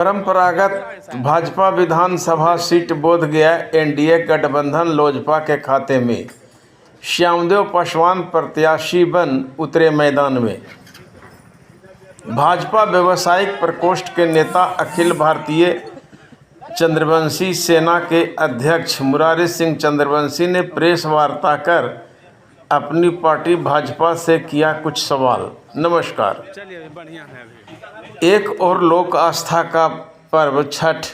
परंपरागत भाजपा विधानसभा seat Bodhgaya NDA गठबंधन लोजपा के खाते में। श्यामदेव पासवान प्रत्याशी बन उतरे मैदान में। भाजपा व्यवसायिक प्रकोष्ठ के नेता अखिल भारतीय चंद्रवंशी सेना के अध्यक्ष मुरारी सिंह चंद्रवंशी ने प्रेस वार्ता कर अपनी पार्टी भाजपा से किया कुछ सवाल। नमस्कार। एक और लोक आस्था का पर्व छठ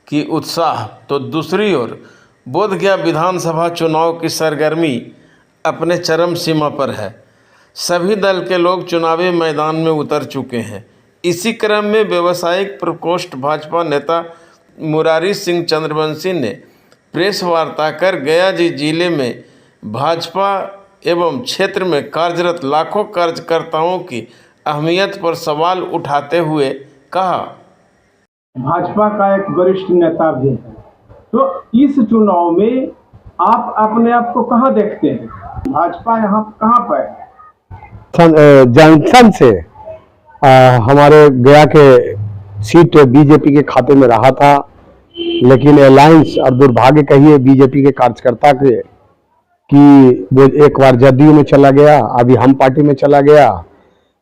की उत्साह तो दूसरी ओर बोधगया विधानसभा चुनाव की सरगर्मी अपने चरम सीमा पर है। सभी दल के लोग चुनावी मैदान में उतर चुके हैं। इसी क्रम में व्यवसायिक प्रकोष्ठ भाजपा नेता मुरारी सिंह चंद्रवंशी ने प्रेस वार्ता कर गया जिले में भाजपा एवं क्षेत्र में कार्यरत लाखों कार्यकर्ताओं की अहमियत पर सवाल उठाते हुए कहा, भाजपा का एक वरिष्ठ नेता भी है, तो इस चुनाव में आप अपने आप को कहां देखते हैं? भाजपा यहाँ कहां पर है? जंक्शन से हमारे गया के सीट बीजेपी के खाते में रहा था, लेकिन अलायंस और दुर्भाग्य कहिए बीजेपी के कार्यकर्ता के कि वो एक बार जदयू में चला गया, अभी हम पार्टी में चला गया।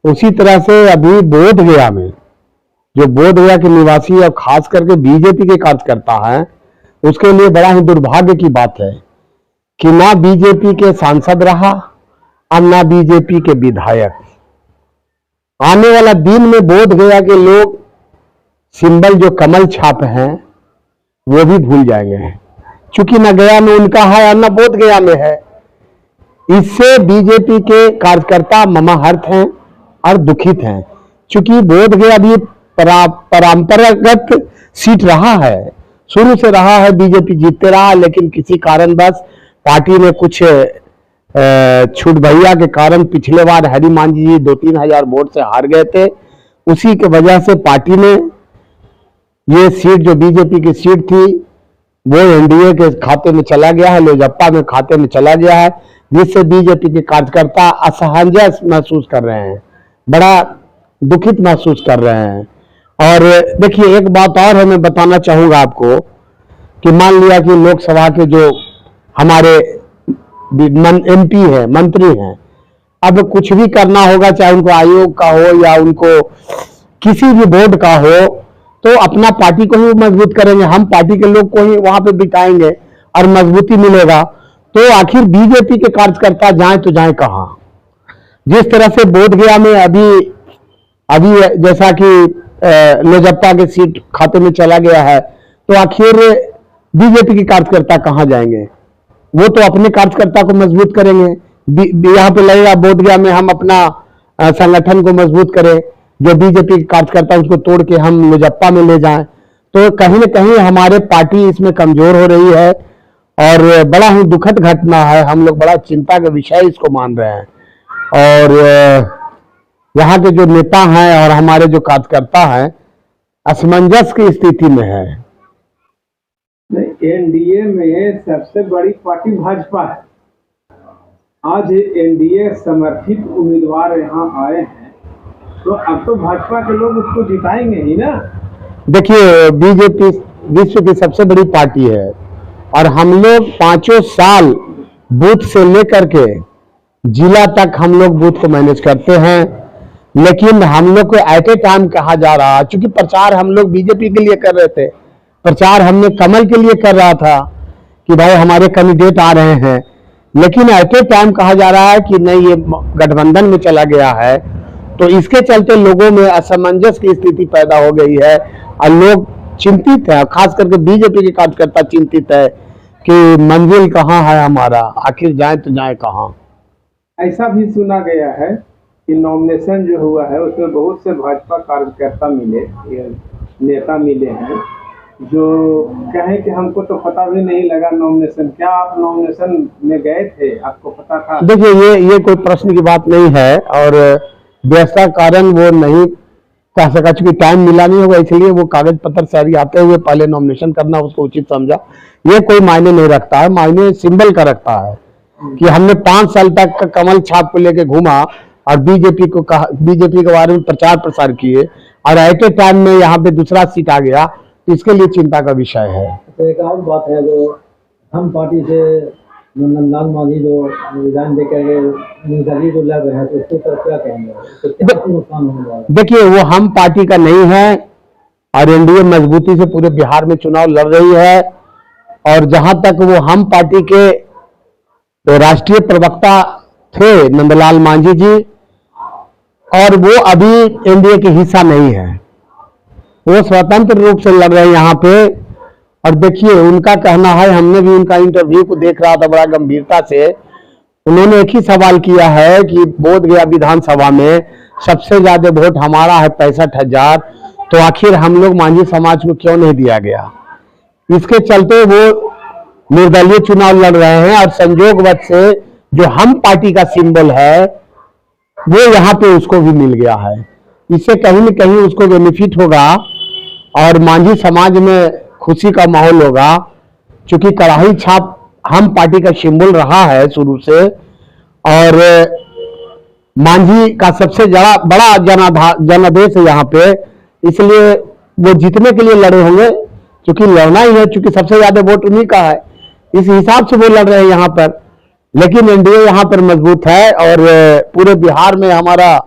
उसी तरह से अभी बोधगया में जो बोधगया के निवासी और खास करके बीजेपी के कार्यकर्ता हैं, उसके लिए बड़ा ही दुर्भाग्य की बात है कि ना बीजेपी के सांसद रहा और ना बीजेपी के विधायक। आने वाला दिन में बोधगया के लोग सिंबल जो कमल छाप हैं वो भी भूल जाएंगे, क्योंकि न गया में उनका है और न बोधगया में है। इससे बीजेपी के कार्यकर्ता ममाहर्त हैं और दुखित हैं, क्योंकि बोधगया भी परंपरागत सीट रहा है, शुरू से रहा है, बीजेपी जीतते रहा, लेकिन किसी कारणवश पार्टी में कुछ छूट भैया के कारण पिछले बार हरि मांझी जी 2-3 हजार वोट से हार गए थे। उसी की वजह से पार्टी ने ये सीट जो बीजेपी की सीट थी वो एनडीए के खाते में चला गया है, लोजपा में खाते में चला गया है, जिससे बीजेपी के कार्यकर्ता असमंजस महसूस कर रहे हैं, बड़ा दुखित महसूस कर रहे हैं। और देखिए एक बात और है, मैं बताना चाहूंगा आपको कि मान लिया कि लोकसभा के जो हमारे एमपी है, मंत्री हैं, अब कुछ भी करना होगा, चाहे उनको आयोग का हो या उनको किसी भी बोर्ड का हो, तो अपना पार्टी को ही मजबूत करेंगे, हम पार्टी के लोग को ही वहां पे बिठाएंगे और मजबूती मिलेगा। तो आखिर बीजेपी के कार्यकर्ता जाएं तो जाएं कहां? जिस तरह से बोधगया में अभी जैसा कि लोजपा के सीट खाते में चला गया है, तो आखिर बीजेपी के कार्यकर्ता कहां जाएंगे? वो तो अपने कार्यकर्ता को मजबूत करेंगे। यहाँ पे लगेगा बोधगया में हम अपना संगठन को मजबूत करें, जो बीजेपी के कार्यकर्ता उसको तोड़ के हम लोजपा में ले जाएं। तो कहीं न कहीं हमारे पार्टी इसमें कमजोर हो रही है और बड़ा ही दुखद घटना है। हम लोग बड़ा चिंता का विषय इसको मान रहे हैं और यहाँ के जो नेता हैं और हमारे जो कार्यकर्ता हैं असमंजस की स्थिति में है। एनडीए में सबसे बड़ी पार्टी भाजपा है। आज एनडीए समर्थित उम्मीदवार यहाँ आए हैं, तो अब तो भाजपा के लोग उसको जिताएंगे ही ना। देखिए बीजेपी विश्व की सबसे बड़ी पार्टी है और हम लोग 5 साल बूथ से लेकर के जिला तक हम लोग बूथ को मैनेज करते हैं, लेकिन हम लोग को एट ए टाइम कहा जा रहा, क्योंकि प्रचार हम लोग बीजेपी के लिए कर रहे थे, प्रचार हमने कमल के लिए कर रहा था कि भाई हमारे कैंडिडेट आ रहे हैं, लेकिन एट ए टाइम कहा जा रहा है कि नहीं ये गठबंधन में चला गया है। तो इसके चलते लोगों में असमंजस की स्थिति पैदा हो गई है और लोग चिंतित है, खास करके बीजेपी के कार्यकर्ता चिंतित है कि मंजिल कहाँ है हमारा, आखिर जाए तो जाए कहाँ। ऐसा भी सुना गया है कि नॉमिनेशन जो हुआ है उसमें बहुत से भाजपा कार्यकर्ता मिले, नेता मिले हैं, जो कहें कि हमको तो पता भी नहीं लगा नॉमिनेशन। क्या आप नॉमिनेशन में गए थे, आपको पता था? देखिए ये कोई प्रश्न की बात नहीं है और व्यवस्था कारण वो नहीं कह सका, चूंकि टाइम मिला नहीं होगा, इसलिए वो कागज पत्र सारी आते हुए पहले नॉमिनेशन करना उसको उचित समझा। ये कोई मायने नहीं रखता है, मायने सिंबल का रखता है कि हमने 5 साल तक कमल छाप को लेके घूमा और बीजेपी के बारे में प्रचार प्रसार किए और एट ए टाइम में यहाँ पे दूसरा सीट आ गया, तो इसके लिए चिंता का विषय है। तो एक और बात है, जो हम पार्टी से नंदलाल मांझी जो रिजाइन देकर निर्दलीय जो लड़ रहे हैं, तो उसके तरफ क्या कहेंगे, तो क्या नुकसान होने वाला है? देखिए, वो हम पार्टी का नहीं है और एनडीए मजबूती से पूरे बिहार में चुनाव लड़ रही है। और जहां तक वो हम पार्टी के तो राष्ट्रीय प्रवक्ता थे नंदलाल मांझी जी, और वो अभी एनडीए के हिस्सा नहीं है, वो स्वतंत्र रूप से लड़ रहे हैं यहाँ पे। और देखिए, उनका कहना है, हमने भी उनका इंटरव्यू को देख रहा था बड़ा गंभीरता से, उन्होंने एक ही सवाल किया है कि बोधगया विधानसभा में सबसे ज्यादा वोट हमारा है 65,000, तो आखिर हम लोग मांझी समाज को क्यों नहीं दिया गया। इसके चलते वो निर्दलीय चुनाव लड़ रहे हैं, और संयोगवश से जो हम पार्टी का सिंबल है वो यहाँ पे उसको भी मिल गया है। इससे कहीं न कहीं उसको बेनिफिट होगा और मांझी समाज में खुशी का माहौल होगा, क्योंकि कड़ाही छाप हम पार्टी का सिंबल रहा है शुरू से, और मांझी का सबसे बड़ा जनादेश है यहाँ पे, इसलिए वो जीतने के लिए लड़े होंगे, क्योंकि लड़ना ही है, क्योंकि सबसे ज्यादा वोट उन्हीं का है, इस हिसाब से वो लड़ रहे हैं यहाँ पर। लेकिन एनडीए यहाँ पर मजबूत है, और पूरे बिहार में हमारा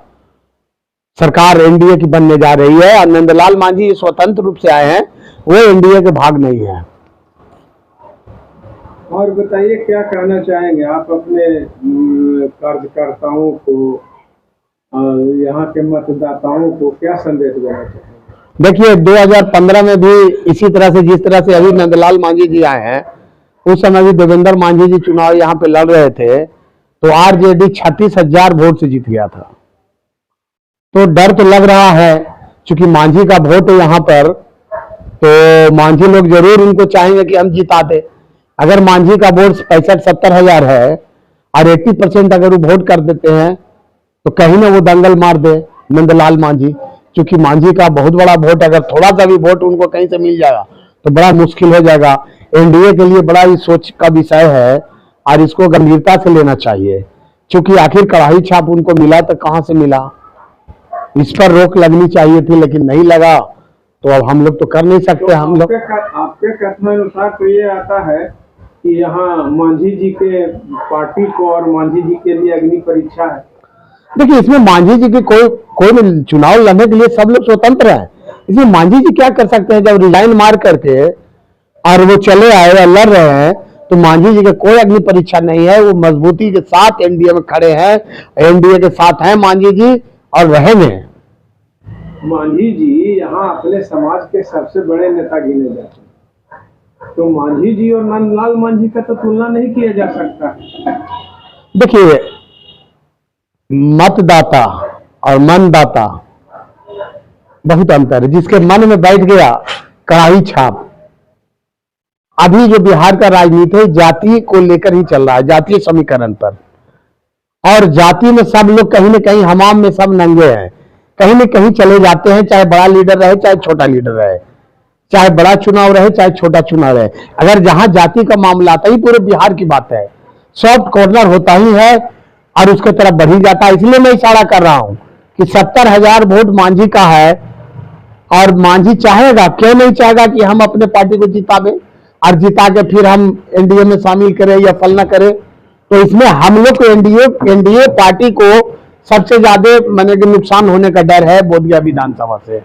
सरकार एनडीए की बनने जा रही है। और नंदलाल मांझी स्वतंत्र रूप से आए हैं, वो एनडीए के भाग नहीं है। और बताइए, क्या कहना चाहेंगे आप अपने कार्यकर्ताओं को, यहाँ के मतदाताओं को क्या संदेश देना चाहेंगे? देखिए, 2015 में भी इसी तरह से, जिस तरह से अभी नंदलाल मांझी जी आए हैं, उस समय भी देवेंद्र मांझी जी चुनाव यहाँ पे लड़ रहे थे, तो आरजेडी 36,000 वोट से जीत गया था। तो डर तो लग रहा है, क्योंकि मांझी का वोट है यहाँ पर, तो मांझी लोग जरूर उनको चाहेंगे कि हम जिता दे। अगर मांझी का वोट 65-70 हजार है और 80% अगर वो वोट कर देते हैं, तो कहीं ना वो दंगल मार दे नंदलाल मांझी, क्योंकि मांझी का बहुत बड़ा वोट, अगर थोड़ा सा भी वोट उनको कहीं से मिल जाएगा तो बड़ा मुश्किल हो जाएगा। एनडीए के लिए बड़ा ही सोच का विषय है, और इसको गंभीरता से लेना चाहिए, क्योंकि आखिर कड़ाही छाप उनको मिला तो कहां से मिला, इस पर रोक लगनी चाहिए थी, लेकिन नहीं लगा, तो अब हम लोग तो कर नहीं सकते। हम लोग आपके कथनानुसार तो ये आता है कि यहाँ मांझी जी के पार्टी को और मांझी जी के लिए अग्नि परीक्षा है। देखिए, इसमें मांझी जी की कोई चुनाव लड़ने के लिए सब लोग स्वतंत्र है। इसमें मांझी जी क्या कर सकते हैं, जब रिजाइन मार करके और वो चले आए और लड़ रहे हैं, तो मांझी जी का कोई अग्नि परीक्षा नहीं है, वो मजबूती के साथ एनडीए में खड़े हैं, एनडीए के साथ हैं मांझी जी, और रहेंगे। मांझी जी यहाँ अपने समाज के सबसे बड़े नेता गिने जाते हैं, तो मांझी जी और नंदलाल मांझी का तो तुलना नहीं किया जा सकता। देखिए, मतदाता और मनदाता बहुत अंतर है। जिसके मन में बैठ गया कड़ाही छाप, अभी जो बिहार का राजनीति है जाति को लेकर ही चल रहा है, जातीय समीकरण पर, और जाति में सब लोग कहीं न कहीं हमाम में सब नंगे हैं, कहीं न कहीं चले जाते हैं, चाहे बड़ा लीडर रहे चाहे छोटा लीडर रहे, चाहे बड़ा चुनाव रहे चाहे छोटा चुनाव रहे। अगर जहां जाति का मामला आता ही, पूरे बिहार की बात है, सॉफ्ट कॉर्नर होता ही है और उसके तरफ बढ़ ही जाता है। इसलिए मैं इशारा कर रहा हूं कि 70,000 वोट मांझी का है, और मांझी चाहेगा, क्यों नहीं चाहेगा कि हम अपने पार्टी को जितावे, और जिता के फिर हम एनडीए में शामिल करें या फल न करें। तो इसमें हम लोग को एनडीए पार्टी को सबसे ज्यादा माने कि नुकसान होने का डर है बोधगया विधानसभा से।